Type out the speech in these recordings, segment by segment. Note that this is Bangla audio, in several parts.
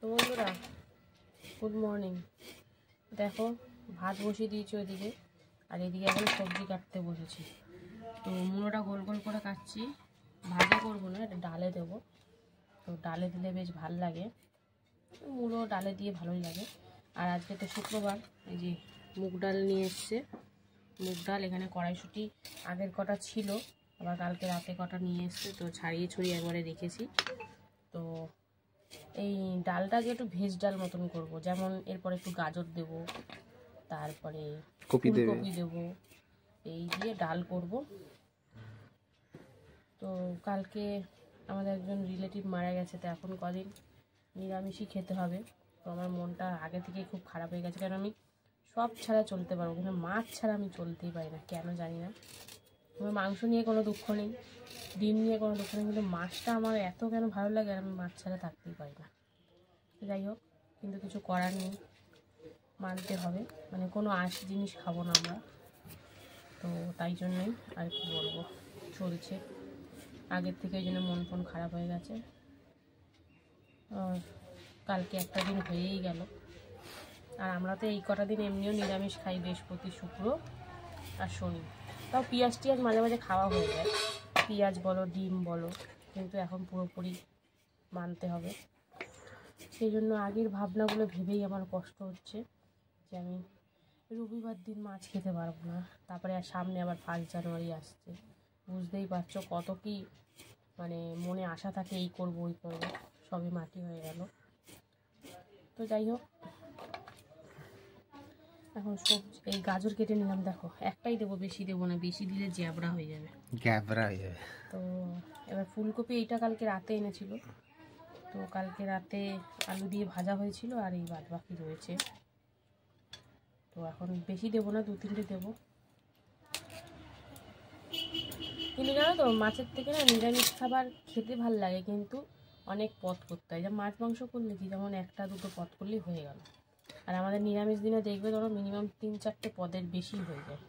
তো বন্ধুরা গুড মর্নিং। দেখো ভাত বসিয়ে দিয়েছি ওইদিকে, আর এদিকে এখন সবজি কাটতে বসেছি। তো মুলোটা গোল গোল করে কাটছি, ভাজা করবো না, এটা ডালে দেবো। তো ডালে দিলে বেশ ভাল লাগে, মুলো ডালে দিয়ে ভালোই লাগে। আর আজকে তো শুক্রবার, এই যে মুগ ডাল নিয়ে এসছে। মুগ ডাল এখানে কড়াইশুঁটি আগের কটা ছিল, আবার কালকে রাতে কটা নিয়ে এসছে, তো ছাড়িয়ে ছড়িয়ে একবারে রেখেছি। তো এই ডালটাকে একটু ভেজ ডাল মতন করব, যেমন এরপর একটু গাজর দেব, তারপরে ফুলকপি দেব, এই দিয়ে ডাল করব। তো কালকে আমাদের একজন রিলেটিভ মারা গেছে, তো এখন কদিন নিরামিষই খেতে হবে। তো আমার মনটা আগে থেকেই খুব খারাপ হয়ে গেছে, কারণ আমি সব ছাড়া চলতে পারবো, কিন্তু মাছ ছাড়া আমি চলতেই পারি না, কেন জানি না। আমার মাংস নিয়ে কোনো দুঃখ নেই, ডিম নিয়ে কোনো দুঃখ নেই, কিন্তু মাছটা আমার এত কেন ভালো লাগে, আর আমি মাছ ছাড়া থাকতেই পারি না। যাই হোক, কিন্তু কিছু করার নেই, মানতে হবে, মানে কোনো আঁশ জিনিস খাবো না আমরা। তো তাই জন্যই আর কি বলবো, চলছে। আগের থেকে ওই জন্য মন ফোন খারাপ হয়ে গেছে। আর কালকে একটা দিন হয়েই গেল, আর আমরা তো এই কটা দিন এমনিও নিরামিষ খাই, বৃহস্পতি, শুক্র আর শনি। তাও পেঁয়াজ টিয়াজ মাঝে মাঝে খাওয়া হয়ে যায়, পেঁয়াজ বলো ডিম বলো, কিন্তু এখন পুরোপুরি মানতে হবে। সেই জন্য আগের ভাবনাগুলো ভেবেই আমার কষ্ট হচ্ছে যে আমি রবিবার দিন মাছ খেতে পারবো না। তারপরে আর সামনে আবার 1 জানুয়ারি আসছে, বুঝতেই পারছো কত কি মানে মনে আশা থাকে, এই করবো ওই করবো, সবই মাটি হয়ে গেল। তো যাই হোক, এখন সবজি এই গাজর কেটে নিলাম, দেখো একটাই দেবো, বেশি দেবো না, বেশি দিলে জ্যাবড়া হয়ে যাবে। তো এবার ফুলকপি এইটা কালকে রাতে এনেছিল, তো কালকে রাতে আলু দিয়ে ভাজা হয়েছিল, আর এই বাদ বাকি রয়েছে। তো এখন বেশি দেবো না, 2-3টে দেবো। কিন্তু জানো তো, মাছের থেকে না নিরামিষ খাবার খেতে ভাল লাগে, কিন্তু অনেক পদ করতে হয়। যেমন মাছ মাংস করলে কি, যেমন 1-2 পদ করলেই হয়ে গেল, আর আমাদের নিরামিষ দিনে দেখবে ধরো মিনিমাম 3-4টে পদের বেশি হয়ে যায়।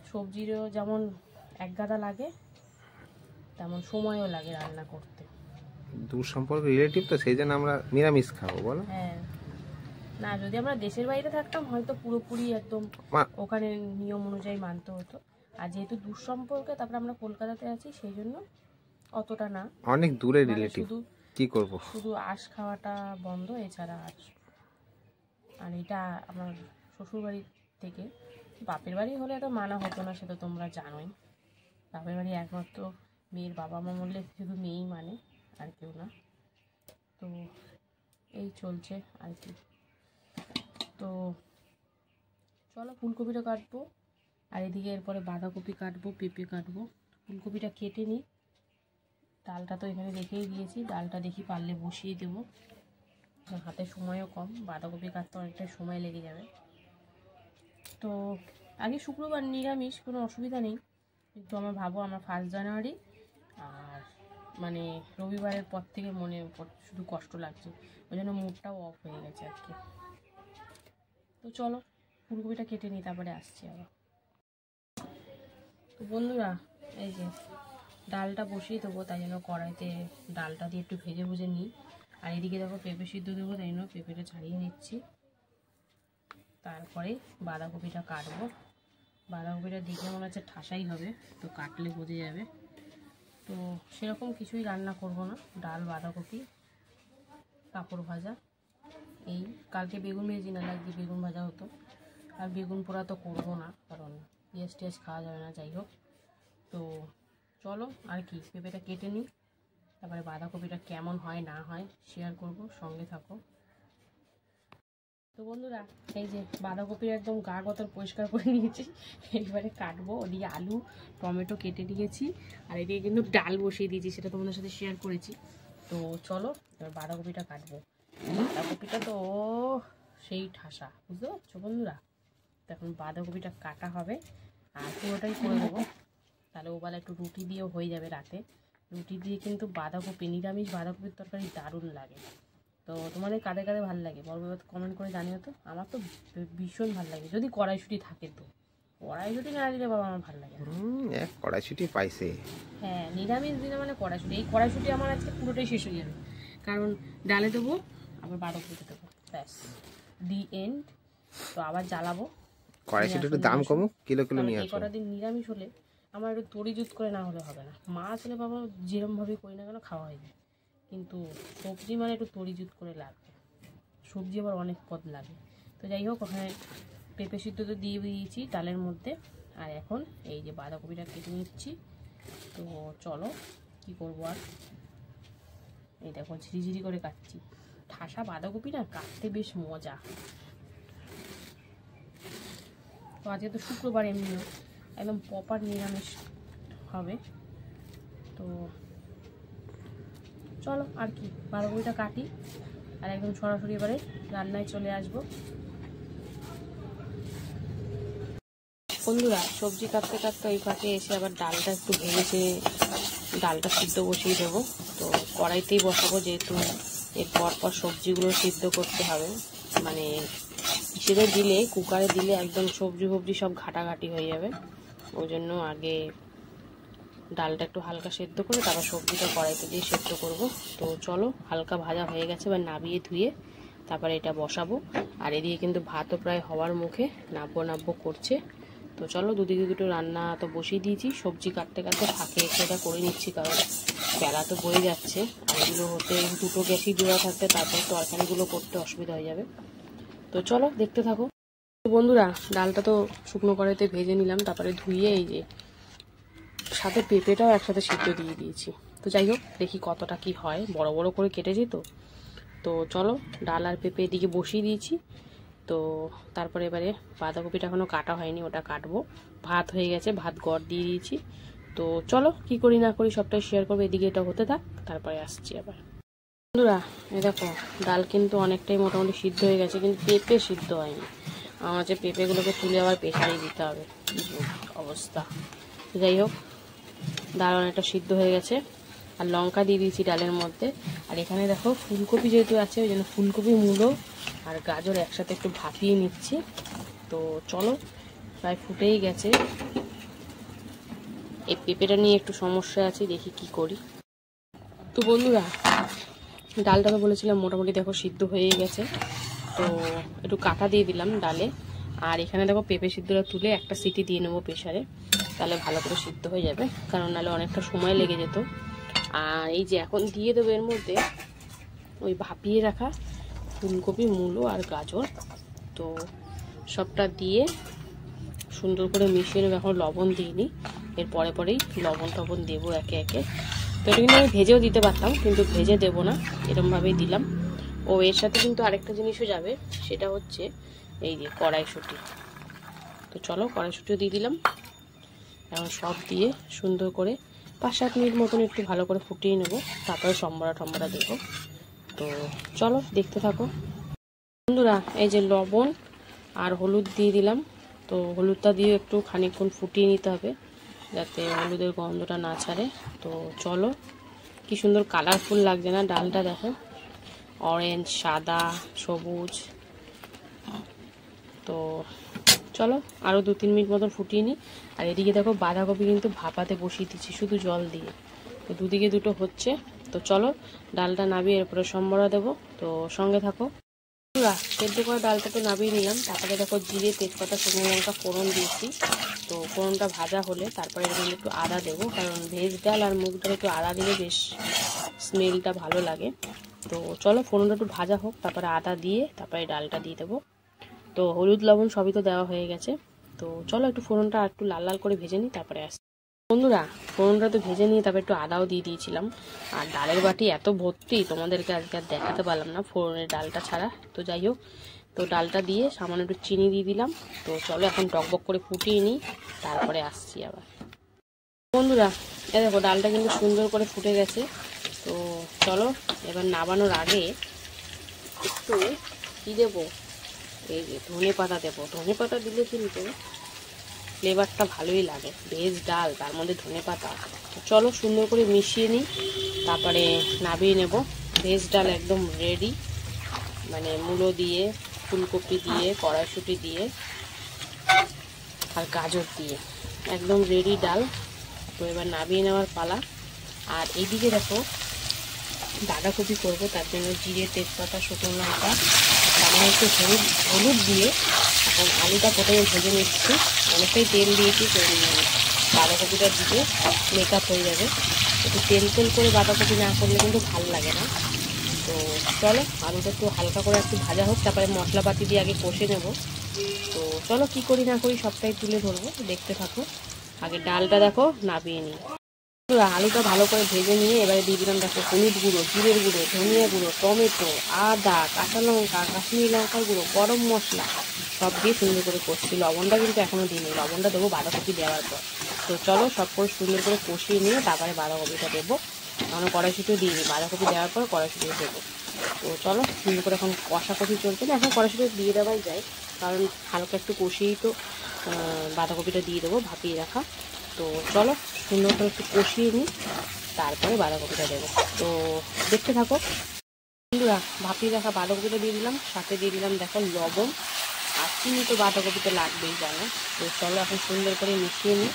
সবজিরও যেমন এক গাদা লাগে, তেমন সময়ও লাগে রান্না করতে। দূর সম্পর্ক রিলেটিভ তো, সেই জন্য আমরা নিরামিষ খাবো, বলো। হ্যাঁ, না যদি আমরা দেশের বাইরে থাকতাম হয়তো পুরোপুরি একদম ওখানে নিয়ম অনুযায়ী মানতে হতো। আর যেহেতু দূর সম্পর্কে, তারপরে আমরা কলকাতাতে আছি, সেই জন্য অতটা না, অনেক দূরে মানে রিলেটিভ, শুধু কি করব, শুধু আঁশ খাওয়াটা বন্ধ, এছাড়া আর এটা আমার শ্বশুরবাড়ি থেকে। বাপের বাড়ি হলে এত মানা হতো না, সেটা তোমরা জানোই। বাপের বাড়ি একমাত্র মেয়ের বাবা মা বললে শুধু মেয়েই মানে, আর কেউ না। তো এই চলছে আর কি। তো চলো ফুলকপিটা কাটবো, আর এদিকে এরপরে বাঁধাকপি কাটবো, পেঁপে কাটবো। ফুলকপিটা কেটে নিই, ডালটা তো এখানে রেখেই দিয়েছি, ডালটা দেখি পারলে বসিয়ে দেবো, হাতে সময়ও কম, বাঁধাকপি কাটতে অনেকটাই সময় লেগে যাবে। তো আগে শুক্রবার নিরামিষ, কোনো অসুবিধা নেই, কিন্তু আমার ভাবো আমার 1 জানুয়ারি আর মানে রবিবারের পর থেকে মনে শুধু কষ্ট লাগছে, ওই জন্য মুডটাও অফ হয়ে গেছে আজকে। তো চলো ফুলকপিটা কেটে নিই, তারপরে আসছি আবার। তো বন্ধুরা, এই যে ডালটা বসিয়ে দেবো, তাই জন্য কড়াইতে ডালটা দিয়ে একটু ভেজে ভুজে নিই। আর এদিকে দেখো পেঁপে সিদ্ধ দেবো, তাই জন্য পেঁপেটা ছাড়িয়ে নিচ্ছি। তারপরে বাঁধাকপিটা কাটবো, বাঁধাকপিটা দেখে মনে হচ্ছে ঠাসাই হবে, তো কাটলে বোঝা যাবে। তো সেরকম কিছুই রান্না করব না, ডাল বাঁধাকপি পাঁপড় ভাজা, এই কালকে বেগুন ভেজি না লাগবে, বেগুন ভাজা হতো। আর বেগুন পোড়া তো করবো না, কারণ পেঁয়াজ টিয়াজ খাওয়া যাবে না। যাই হোক, তো চলো আর কি, পেঁপেটা কেটে নিই, তারপরে বাঁধাকপিটা কেমন হয় না হয় শেয়ার করব, সঙ্গে থাকো। তো বন্ধুরা, এই যে বাঁধাকপির একদম গা গতর পরিষ্কার করে নিয়েছি, এইবারে কাটবো। ওদিকে আলু টমেটো কেটে নিয়েছি, আর এদিকে কিন্তু ডাল বসিয়ে দিয়েছি, সেটা তোমাদের সাথে শেয়ার করেছি। তো চলো এবার বাঁধাকপিটা কাটবো। বাঁধাকপিটা তো সেই ঠাসা, বুঝতে পারছো বন্ধুরা। তো এখন বাঁধাকপিটা কাটা হবে, আর পুরোটাই করে দেবো, তাহলে ওবেলা একটু রুটি দিয়েও হয়ে যাবে রাতে। রুটি দিয়ে কিন্তু বাঁধাকপি, নিরামিষ বাঁধাকপির তরকারি দারুণ লাগে। তো তোমাদের কাদের কাদের ভালো লাগে বলবো, কমেন্ট করে জানিও তো। আমার তো ভীষণ ভালো লাগে, যদি কড়াইশুঁটি থাকে। তো কড়াইশুঁটি না দিলে বাবা আমার ভালো লাগে না। কড়াইশুঁটি পাইছে। হ্যাঁ, নিরামিষ দিনে মানে কড়াইশুঁটি, এই কড়াইশুঁটি আমার আজকে পুরোটাই শেষ হয়ে যাবে, কারণ ডালে দেবো আবার বাঁধাকপিতে দেবো, ব্যাস দি এন্ড। তো আবার জ্বালাবো, কড়াইশুটি একটু দাম কমুক, কিলো কিলো নিয়ে এই আসো। কটা দিন নিরামিষ হলে আমার একটু তড়িজুত করে না হলে হবে না। মাছ হলে বাবা যেরমভাবেই করি না কেন খাওয়া হয়ে যায়, কিন্তু সবজি মানে একটু তড়িজুত করে লাগবে, সবজি আবার অনেক পদ লাগে। তো যাই হোক, ওখানে পেঁপে সিদ্ধ তো দিয়ে দিয়েছি ডালের মধ্যে, আর এখন এই যে বাঁধাকপিটা কেটে নিচ্ছি। তো চলো কি করবো আর, এই দেখো ঝিরিঝিরি করে কাটছি। ঠাসা বাঁধাকপি না কাটতে বেশ মজা। তো আজকে তো শুক্রবার, এমনিও একদম প্রপার নিরামিষ হবে। তো চলো আর কি, বাঁধাকপিটা কাটি আর একদম সরাসরি এবারে রান্নায় চলে আসবো। বন্ধুরা সবজি কাটতে কাটতে ওই ফাঁকে এসে আবার ডালটা একটু ভেজেছে, ডালটা সিদ্ধ বসিয়ে দেবো। তো কড়াইতেই বসাবো, যেহেতু এর পর সবজিগুলো সিদ্ধ করতে হবে। মানে ইসেতে দিলে, কুকারে দিলে একদম সবজি ফবজি সব ঘাটাঘাটি হয়ে যাবে। ওই জন্য আগে ডালটা একটু হালকা সেদ্ধ করে তারপর সবজিটা কড়াইতে দিয়ে সেদ্ধ করব। তো চলো, হালকা ভাজা হয়ে গেছে, এবার নাবিয়ে ধুয়ে তারপরে এটা বসাবো। আর এদিকে কিন্তু ভাতও প্রায় হওয়ার মুখে, নাববো করছে। তো চলো, দুদিকে দুটো রান্না তো বসিয়ে দিয়েছি। সবজি কাটতে কাটতে ফাঁকে এটা করে নিচ্ছি, কারণ বেলা তো বয়ে যাচ্ছে। আর এগুলো হতে দুটো গ্যাসই জোড়া থাকতে তারপর তরকারিগুলো করতে অসুবিধা হয়ে যাবে। তো চলো দেখতে থাকো। তো বন্ধুরা ডালটা তো শুকনো কড়াইতে ভেজে নিলাম, তারপরে ধুয়ে এই যে সাথে পেঁপেটাও একসাথে সিদ্ধ দিয়ে দিয়েছি। তো যাই হোক, দেখি কতটা কি হয়, বড় বড় করে কেটেছি তো। তো চলো, ডাল আর পেঁপে এদিকে বসিয়ে দিয়েছি। তো তারপরে এবারে বাঁধাকপিটা এখনও কাটা হয়নি, ওটা কাটবো। ভাত হয়ে গেছে, ভাত গড় দিয়ে দিয়েছি। তো চলো কি করি না করি সবটাই শেয়ার করবো। এদিকে এটা হতে থাক, তারপরে আসছি আবার। বন্ধুরা এই দেখো, ডাল কিন্তু অনেকটাই মোটামুটি সিদ্ধ হয়ে গেছে, কিন্তু পেঁপে সিদ্ধ হয়নি। আমার যে পেঁপেগুলোকে তুলে আবার প্রেসারে দিতে হবে, অবস্থা। যাই হোক, ডাল অনেকটা সিদ্ধ হয়ে গেছে, আর লঙ্কা দিয়ে দিয়েছি ডালের মধ্যে। আর এখানে দেখো ফুলকপি যেহেতু আছে, ওই জন্য ফুলকপি, মূলো আর গাজর একসাথে একটু ভাপিয়ে নিচ্ছি। তো চলো, প্রায় ফুটেই গেছে। এই পেঁপেটা নিয়ে একটু সমস্যা আছে, দেখি কি করি। তো বন্ধুরা ডালটা তো বলেছিলাম মোটামুটি দেখো সিদ্ধ হয়ে গেছে। তো একটু কাটা দিয়ে দিলাম ডালে। আর এখানে দেখো পেঁপে সিদ্ধটা তুলে একটা সিটি দিয়ে নেবো প্রেসারে, তাহলে ভালো করে সিদ্ধ হয়ে যাবে, কারণ নাহলে অনেকটা সময় লেগে যেত। আর এই যে এখন দিয়ে দেবো এর মধ্যে ওই ভাপিয়ে রাখা ফুলকপি, মূলো আর গাজর। তো সবটা দিয়ে সুন্দর করে মিশিয়ে নেবো। এখন লবণ দিইনি, এর পরেই লবণ টবণ দেবো একে একে। তো এটা কিন্তু আমি ভেজেও দিতে পারতাম, কিন্তু ভেজে দেবো না, এরমভাবেই দিলাম। ও এর সাথে কিন্তু আরেকটা জিনিসও যাবে, সেটা হচ্ছে এই যে কড়াইশুঁটি। তো চলো, কড়াইশুঁটিও দিয়ে দিলাম। এখন সব দিয়ে সুন্দর করে 5-7 মিনিট মতন একটু ভালো করে ফুটিয়ে নেব, তারপরে সম্বরা দেবো। তো চলো দেখতে থাকো। বন্ধুরা এই যে লবণ আর হলুদ দিয়ে দিলাম। তো হলুদটা দিয়ে একটু খানিকক্ষণ ফুটিয়ে নিতে হবে, যাতে হলুদের গন্ধটা না ছাড়ে। তো চলো, কি সুন্দর কালারফুল লাগছে না ডালটা, দেখো অরেঞ্জ, সাদা, সবুজ। তো চলো আরও 2-3 মিনিট মতন ফুটিয়ে নিই। আর এদিকে দেখো বাঁধাকপি কিন্তু ভাপাতে বসিয়ে দিচ্ছি শুধু জল দিয়ে। তো দুদিকে দুটো হচ্ছে। তো চলো ডালটা নামিয়ে এরপরে সম্বরা দেবো, তো সঙ্গে থাকো। সেদ্ধ করে ডালটা তো নামিয়ে নিলাম, তারপরে দেখো জিরে, তেজপাতা, শুকনো লঙ্কা ফোড়ন দিয়েছি। তো ফোড়নটা ভাজা হলে তারপরে এখানে একটু আদা দেবো, কারণ ভেজ ডাল আর মুগ ডাল একটু আদা দিলে বেশ স্মেলটা ভালো লাগে। তো চলো ফোড়নটা একটু ভাজা হোক, তারপরে আদা দিয়ে তারপরে ডালটা দিয়ে দেবো। তো হলুদ লবণ সবই তো দেওয়া হয়ে গেছে। তো চলো একটু ফোড়নটা একটু লাল লাল করে ভেজে নিই, তারপরে আসি। বন্ধুরা ফোড়নটা তো ভেজে নিয়ে তারপরে একটু আদাও দিয়ে দিয়েছিলাম। আর ডালের বাটি এত ভর্তি, তোমাদেরকে আজকে আর দেখাতে পারলাম না ফোড়নের ডালটা ছাড়া। তো যাই হোক, তো ডালটা দিয়ে সামান্য একটু চিনি দিয়ে দিলাম। তো চলো এখন টকবক করে ফুটিয়ে নিই, তারপরে আসছি আবার। বন্ধুরা এ দেখো ডালটা কিন্তু সুন্দর করে ফুটে গেছে। তো চলো এবার নামানোর আগে একটু কী দেবো, এই যে ধনে পাতা দেবো। ধনে পাতা দিলে কিন্তু ফ্লেভারটা ভালোই লাগে, ভেজ ডাল তার মধ্যে ধনে পাতা। তো চলো সুন্দর করে মিশিয়ে নিই, তারপরে নামিয়ে নেব। ভেজ ডাল একদম রেডি, মানে মূলো দিয়ে, ফুলকপি দিয়ে, কড়াইশুঁটি দিয়ে আর গাজর দিয়ে একদম রেডি ডাল। তো এবার নামিয়ে নেওয়ার পালা। আর এইদিকে দেখো বাঁধাকপি করবো, তার জন্য জিরে, তেজপাতা, শুকনো লঙ্কা, সামান্য একটু হলুদ দিয়ে এখন আলুটা প্রথমে ভেজে নিচ্ছি। অনেকটাই তেল দিয়েছি, বাঁধাকপিটা দিলে মেকআপ হয়ে যাবে। একটু তেল করে বাঁধাকপি না করলে কিন্তু ভালো লাগে না। তো চলো আলুটা একটু হালকা করে একটু ভাজা হোক, তারপরে মশলাপাতি দিয়ে আগে কষে নেব। তো চলো কি করি না করি সবটাই তুলে ধরবো, দেখতে থাকো। আগে ডালটা দেখো নামিয়ে নিই। আলুটা ভালো করে ভেজে নিয়ে এবারে দিয়ে দিলাম দেখো হলুদ গুঁড়ো, জিরের গুঁড়ো, ধনিয়া গুঁড়ো, টমেটো, আদা, কাঁচা লঙ্কা, কাশ্মীরি লঙ্কার গুঁড়ো, গরম মশলা সব দিয়ে সুন্দর করে কষছি। লবণটা কিন্তু এখনও দিইনি, লবণটা দেবো বাঁধাকপি দেওয়ার পর। তো চলো সব করে সুন্দর করে কষিয়ে নিয়ে তারপরে বাঁধাকপিটা দেবো, কারণ কড়াইশুঁটিও দিইনি, বাঁধাকপি দেওয়ার পর কড়াইশুঁটিও দেবো। তো চলো সুন্দর করে এখন কষাকষি চলছে না, এখন কড়াইশুঁটি দিয়ে দেওয়াই যায়, কারণ হালকা একটু কষিয়েই তো বাঁধাকপিটা দিয়ে দেবো ভাপিয়ে রাখা। তো চলো সুন্দর করে একটু কষিয়ে নিই, তারপরে বাঁধাকপিটা দেবো। তো দেখতে থাকো বন্ধুরা। ভাপিয়ে রাখা বাঁধাকপিটা দিয়ে দিলাম, সাথে দিয়ে দিলাম দেখো লবণ আর চিনি, তো বাঁধাকপিতে লাগবেই জানো। তো চলো এখন সুন্দর করে মিশিয়ে নিই।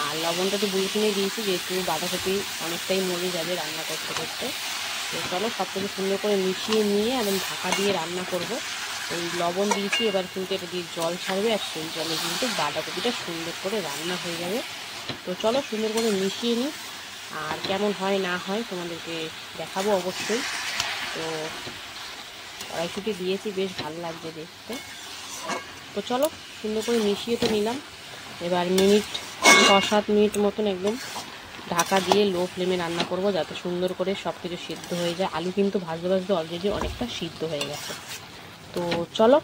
আর লবণটা তো বুঝে শুনেই দিয়েছি, যেহেতু বাঁধাকপি অনেকটাই মরে যাবে রান্না করতে করতে। তো চলো সব কিছু সুন্দর করে মিশিয়ে নিয়ে একদম ঢাকা দিয়ে রান্না করব। এই লবণ দিয়েছি, এবার কিন্তু এটা দিয়ে জল ছাড়বে, আর সেই জলে কিন্তু বাঁধাকপিটা সুন্দর করে রান্না হয়ে যাবে। তো চলো সুন্দর করে মিশিয়ে নিই, আর কেমন হয় না হয় তোমাদেরকে দেখাবো অবশ্যই। তো কড়াইশুঁটি দিয়েছি, বেশ ভালো লাগছে দেখতে। তো চলো সুন্দর করে মিশিয়ে তো নিলাম। এবার 6-7 মিনিট মতন একদম ঢাকা দিয়ে লো ফ্লেমে রান্না করব, যাতে সুন্দর করে সব কিছু সিদ্ধ হয়ে যায়। আলু কিন্তু ভাজতে ভাজতে অলরেডি অনেকটা সিদ্ধ হয়ে গেছে। তো চলো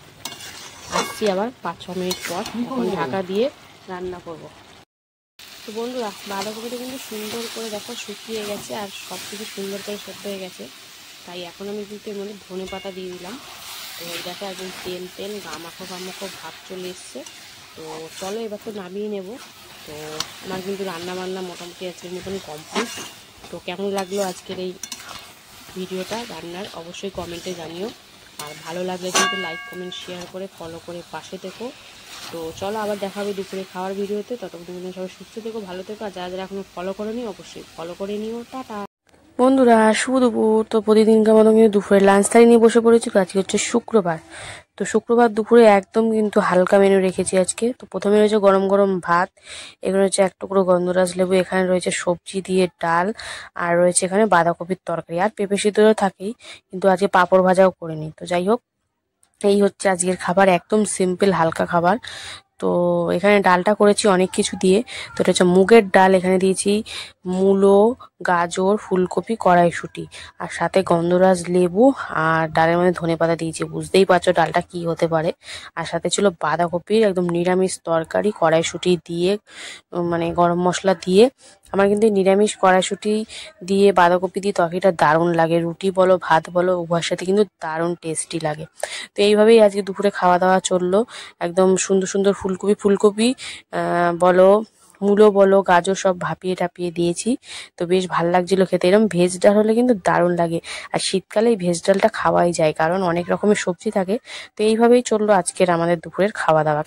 আসছি আবার 5-6 মিনিট পর, এখন ঢাকা দিয়ে রান্না করব। তো বন্ধুরা বাঁধাকপিটা কিন্তু সুন্দর করে দেখো শুকিয়ে গেছে, আর সব কিছু সুন্দর করে সেদ্ধ হয়ে গেছে। তাই এখন আমি কিন্তু এর মধ্যে ধনে পাতা দিয়ে দিলাম। তো এই দেখো একদম তেল গামাখো ভাব চলে এসছে। তো চলো এবার তো নামিয়ে নেব। তো আমার কিন্তু রান্না বান্না মোটামুটি আজকের মতনই কমপ্লিট। তো কেমন লাগলো আজকের এই ভিডিওটা রান্নার অবশ্যই কমেন্টে জানিও, আর ভালো লাগলে কিন্তু লাইক কমেন্ট শেয়ার করে ফলো করে পাশে থেকো। তো চলো আবার দেখা হবে দুপুরে খাওয়ার ভিডিওতে। ততক্ষণ সবাই সুস্থ থেকো, ভালো থেকো, আর যারা এখনো ফলো করেনি অবশ্যই ফলো করে নিও। টাটা বন্ধুরা, শুভ দুপুর। তো প্রতিদিনকার মতো কিন্তু দুপুরে লাঞ্চ থালি নিয়ে বসে পড়েছি। তো আজকে হচ্ছে শুক্রবার। তো শুক্রবার দুপুরে একদম কিন্তু হালকা মেনু রেখেছি আজকে। তো প্রথমে রয়েছে গরম গরম ভাত, এখানে রয়েছে 1 টুকরো গন্ধরাজ লেবু, এখানে রয়েছে সবজি দিয়ে ডাল, আর রয়েছে এখানে বাঁধাকপির তরকারি, আর পেঁপে সিদ্ধও থাকেই, কিন্তু আজকে পাঁপড় ভাজাও করে নিই। তো যাই হোক, এই হচ্ছে আজকের খাবার, একদম সিম্পল হালকা খাবার। তো এখানে ডালটা করেছি অনেক কিছু দিয়ে। তো এটা হচ্ছে মুগের ডাল, এখানে দিয়েছি মূলো, গাজর, ফুলকপি, কড়াইশুঁটি, আর সাথে গন্ধরাজ লেবু, আর ডালের মধ্যে ধনেপাতা দিয়েছি। বুঝতেই পারছো ডালটা কি হতে পারে। আর সাথে ছিল বাঁধাকপির একদম নিরামিষ তরকারি, কড়াইশুঁটি দিয়ে মানে গরম মশলা দিয়ে। আমার কিন্তু নিরামিষ কড়াইশুঁটি দিয়ে বাঁধাকপি দিয়ে তরকারিটা দারুণ লাগে, রুটি বলো ভাত বলো উভয়ের সাথে কিন্তু দারুণ টেস্টি লাগে। তো এইভাবেই আজকে দুপুরে খাওয়া দাওয়া চললো। একদম সুন্দর সুন্দর ফুলকপি বলো, মূলো বলো, গাজর সব ভাপিয়ে টাপিয়ে দিয়েছি। তো বেশ ভালো লাগছিল খেতে। এরকম ভেজ ডাল হলে কিন্তু দারুণ লাগে, আর শীতকালে এই ভেজ ডালটা খাওয়াই যায়, কারণ অনেক রকমের সবজি থাকে। তো এইভাবেই চললো আজকের আমাদের দুপুরের খাওয়া দাওয়া।